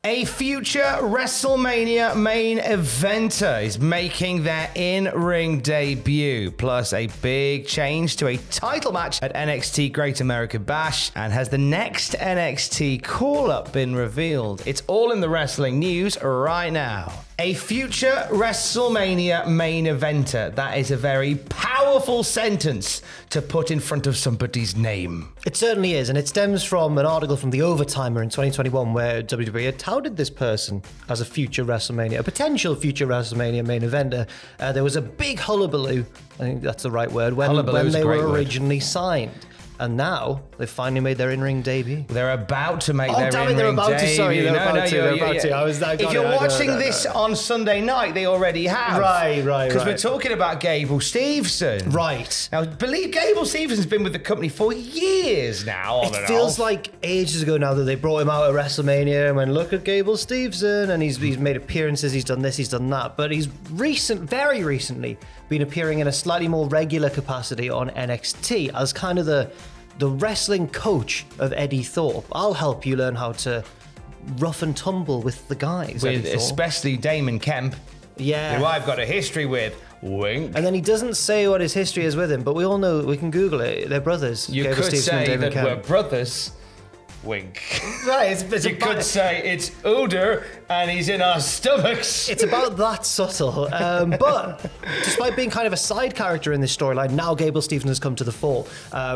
A future WrestleMania main eventer is making their in-ring debut, plus a big change to a title match at NXT Great American Bash. And has the next NXT call-up been revealed? It's all in the wrestling news right now. A future WrestleMania main eventer. That is a very powerful sentence to put in front of somebody's name. It certainly is, and it stems from an article from The Overtimer in 2021 where WWE had touted this person as a future WrestleMania, a potential future WrestleMania main eventer. There was a big hullabaloo, I think that's the right word, when they were originally signed. And now they've finally made their in-ring debut. They're about to make their in-ring debut. They're about to. Sorry, they're about to. If you're watching this on Sunday night, they already have. Right. Because we're talking about Gable Steveson. Right. Now, I believe Gable Stevenson's been with the company for years now. It feels like ages ago now that they brought him out at WrestleMania and went, look at Gable Steveson, and he's made appearances, he's done this, he's done that. But he's very recently been appearing in a slightly more regular capacity on NXT as kind of the wrestling coach of Eddie Thorpe. I'll help you learn how to rough and tumble with the guys. With especially Damon Kemp, who I've got a history with. Wink. And then he doesn't say what his history is with him, but we all know, we can Google it. They're brothers. You Gable could Steveson say and Damon that Kemp. we're brothers. Wink. Right, you could say it's Uder and he's in our stomachs. It's about that subtle. But despite being kind of a side character in this storyline, now Gable Steveson has come to the fore.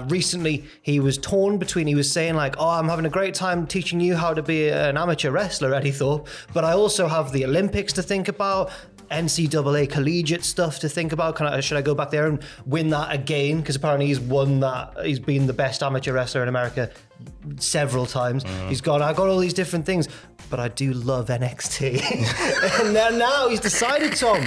Recently, he was torn between, he was saying like, oh, I'm having a great time teaching you how to be an amateur wrestler, Eddie Thorpe, but I also have the Olympics to think about, NCAA collegiate stuff to think about. Should I go back there and win that again? Because apparently he's won that. He's been the best amateur wrestler in America several times. He's gone, I got all these different things, but I do love NXT. And then now he's decided, Tom,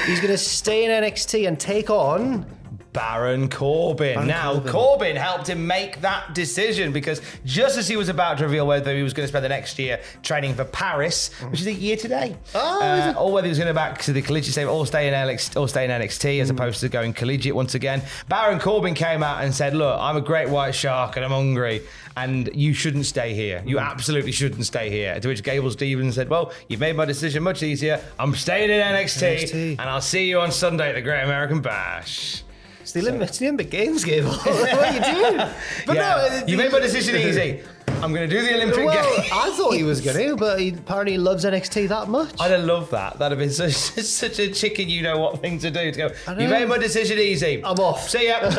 he's going to stay in NXT and take on Baron Corbin. Corbin helped him make that decision because just as he was about to reveal whether he was going to spend the next year training for Paris, which is a year today, or whether he was going to back to the collegiate state or stay in NXT as opposed to going collegiate once again, Baron Corbin came out and said, look, I'm a great white shark and I'm hungry and you shouldn't stay here. You absolutely shouldn't stay here. To which Gable Steveson said, well, you've made my decision much easier. I'm staying in NXT. And I'll see you on Sunday at the Great American Bash. It's the Olympic Games, Gable. What are you doing? But no, you made my decision easy. I'm going to do the Olympic Games. I thought he was going to, but he apparently loves NXT that much. I'd have loved that. That'd have been such a chicken you-know-what thing to do. To go, you made my decision easy. I'm off. See ya.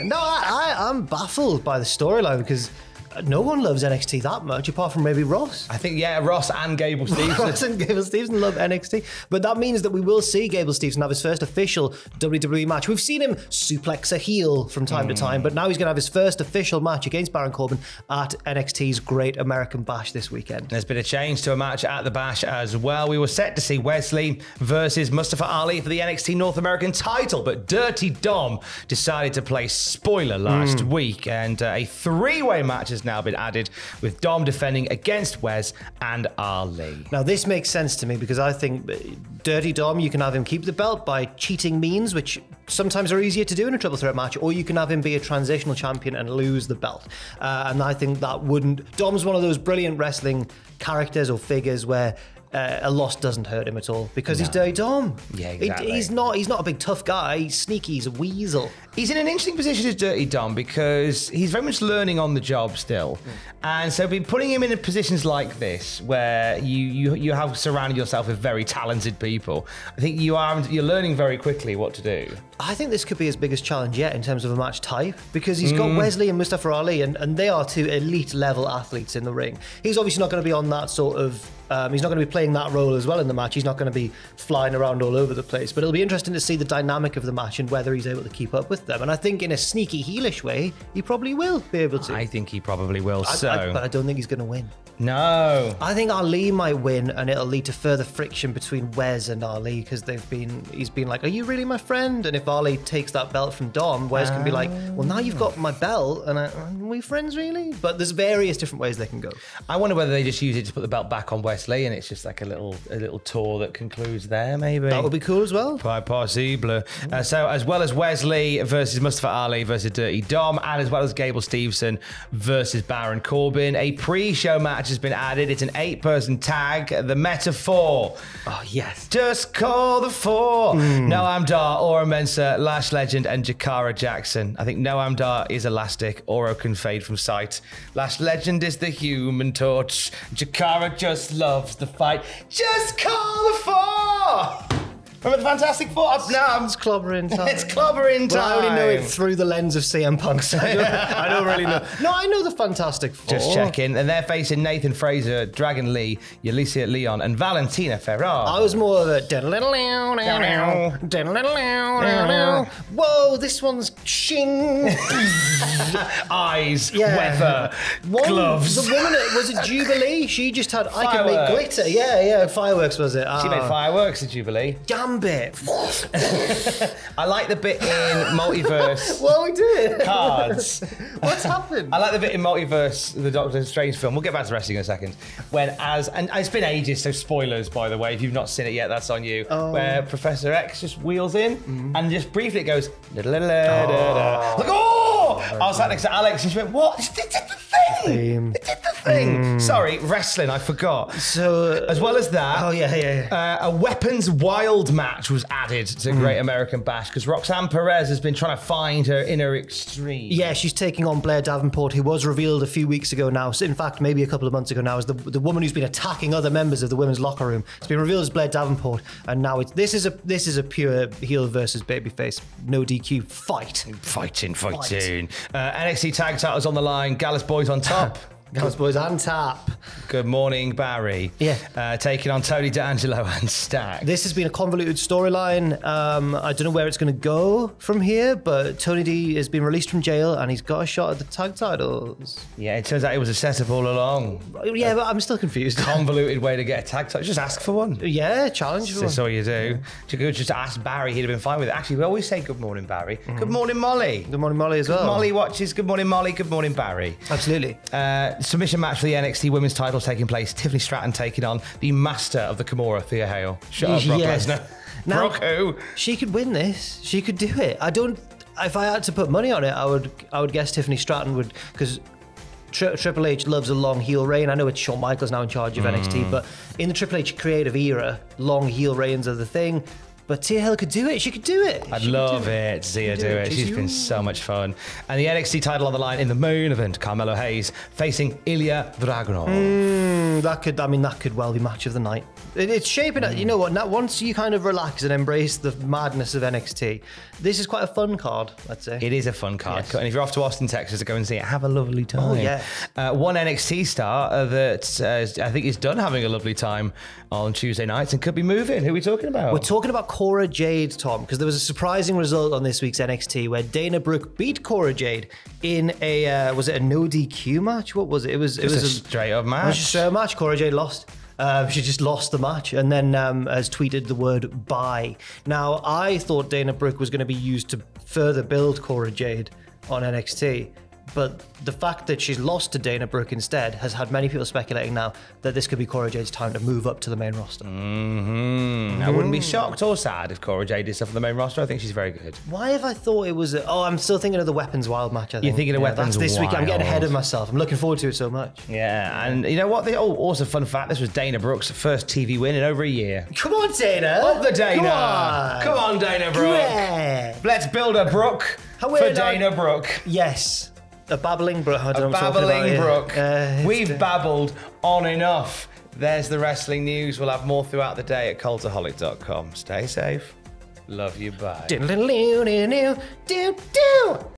No, I'm baffled by the storyline because no one loves NXT that much, apart from maybe Ross. I think, Ross and Gable Steveson. Ross and Gable Steveson love NXT. But that means that we will see Gable Steveson have his first official WWE match. We've seen him suplex a heel from time to time, but now he's going to have his first official match against Baron Corbin at NXT's Great American Bash this weekend. There's been a change to a match at the Bash as well. We were set to see Wesley versus Mustafa Ali for the NXT North American title, but Dirty Dom decided to play spoiler last week, and a three-way match has now been added with Dom defending against Wes and Ali. Now this makes sense to me because I think Dirty Dom, you can have him keep the belt by cheating means, which sometimes are easier to do in a triple threat match, or you can have him be a transitional champion and lose the belt. And I think that wouldn't... Dom's one of those brilliant wrestling characters or figures where a loss doesn't hurt him at all because he's Dirty Dom. Yeah, exactly. He's not a big tough guy. He's sneaky. He's a weasel. He's in an interesting position as Dirty Dom because he's very much learning on the job still. And so putting him in positions like this where you have surrounded yourself with very talented people, I think you're learning very quickly what to do. I think this could be his biggest challenge yet in terms of a match type because he's got Wesley and Mustafa Ali and they are two elite level athletes in the ring. He's obviously not going to be on that sort of he's not going to be playing that role as well in the match. He's not going to be flying around all over the place, but it'll be interesting to see the dynamic of the match and whether he's able to keep up with them. And I think in a sneaky heelish way, he probably will be able to. I think he probably will. But I don't think he's going to win. No. I think Ali might win, and it'll lead to further friction between Wes and Ali because he's been like, "Are you really my friend?" And if Ali takes that belt from Dom, Wes can be like, "Well, now you've got my belt, and are we friends really?" But there's various different ways they can go. I wonder whether they just use it to put the belt back on Wes Wesley, and it's just like a little tour that concludes there, maybe. That would be cool as well. Quite possible. So as well as Wesley versus Mustafa Ali versus Dirty Dom, and as well as Gable Steveson versus Baron Corbin, a pre-show match has been added. It's an 8-person tag. The Metaphor. Oh, yes. Just call the 4. Noam Dar, Oro Mensah, Lash Legend, and Jakara Jackson. I think Noam Dar is elastic. Oro can fade from sight. Lash Legend is the Human Torch. Jakara just loves the fight. Just call the 4. Remember the Fantastic Four? It's clobbering time. It's clobbering time. Well, I only know it through the lens of CM Punk, so I don't really know. No, I know the Fantastic Four. Just checking. And they're facing Nathan Fraser, Dragon Lee, Yalicia Leon, and Valentina Ferrar. I was more of a... Whoa, this one's shing. Eyes, weather, gloves. The woman, was it Jubilee? She just had, Fireworks. I can make glitter. Yeah, fireworks was it? She made fireworks at Jubilee. Gambit. I like the bit in Multiverse. What are we doing? Cards. What's happened? I like the bit in Multiverse, the Doctor Strange film. We'll get back to wrestling in a second. And it's been ages, so spoilers, by the way. If you've not seen it yet, that's on you. Where Professor X just wheels in and just briefly it goes, like, oh! I was sat next to Alex and she went, what? It did the thing! It did the thing! Sorry, wrestling, I forgot. So, as well as that, a Weapons Wild match was added to Great American Bash because Roxanne Perez has been trying to find her inner extreme. Yeah, she's taking on Blair Davenport, who was revealed a few weeks ago now. So in fact, maybe a couple of months ago now, as the woman who's been attacking other members of the women's locker room. It's been revealed as Blair Davenport, and now this is a pure heel versus babyface, no DQ fight. Fighting. NXT tag titles on the line. Gallus Boys on top. Gallus Boys on top. Good morning, Barry. Yeah. Taking on Tony D'Angelo and Stack. This has been a convoluted storyline. I don't know where it's going to go from here, but Tony D has been released from jail and he's got a shot at the tag titles. Yeah, it turns out it was a setup all along. Yeah, but I'm still confused. Convoluted way to get a tag title. Just ask for one. Yeah, challenge for one. That's all you do. You could just ask Barry, he'd have been fine with it. Actually, we always say good morning, Barry. Good morning, Molly. Good morning, Molly, as well. Molly watches. Good morning, Molly. Good morning, Barry. Absolutely. Submission match for the NXT Women's title taking place. Tiffany Stratton taking on the master of the Kimura, Thea Hale. Shut up, Brock Lesnar. Now, Brock who? She could win this. She could do it. If I had to put money on it, I would guess Tiffany Stratton would, because Triple H loves a long heel reign. I know it's Shawn Michaels now in charge of NXT, but in the Triple H creative era, long heel reigns are the thing. But Tia Hill could do it. She could do it. I'd love it to see her do it. She's been so much fun. And the NXT title on the line in the main event, Carmelo Hayes facing Ilya Dragunov. That could well be match of the night. It's shaping up. You know what? Now, once you kind of relax and embrace the madness of NXT, this is quite a fun card, I'd say. It is a fun card. Yes. And if you're off to Austin, Texas to go and see it, have a lovely time. Oh, yeah. One NXT star that I think is done having a lovely time on Tuesday nights and could be moving. Who are we talking about? We're talking about Cora Jade, Tom, because there was a surprising result on this week's NXT where Dana Brooke beat Cora Jade in was it a no DQ match? What was it? It was a straight up match. It was a straight up match. Cora Jade lost. She just lost the match and then has tweeted the word bye. Now, I thought Dana Brooke was going to be used to further build Cora Jade on NXT. But the fact that she's lost to Dana Brooke instead has had many people speculating now that this could be Cora Jade's time to move up to the main roster. I wouldn't be shocked or sad if Cora Jade did stuff on the main roster. I think she's very good. Why have I thought it was... I'm still thinking of the Weapons Wild match, I think. You're thinking of Weapons Wild? This week. I'm getting ahead of Wild. myself. I'm looking forward to it so much. Yeah, and you know what? Also, fun fact, this was Dana Brooke's first TV win in over a year. Come on, Dana. Up the Dana. Come on, Dana Brooke. Yeah. Let's build a Brooke for Dana Brooke. Yes. A babbling Brooke. I don't know a babbling Brooke. We've babbled babbled on enough. There's the wrestling news. We'll have more throughout the day at cultaholic.com. Stay safe. Love you. Bye.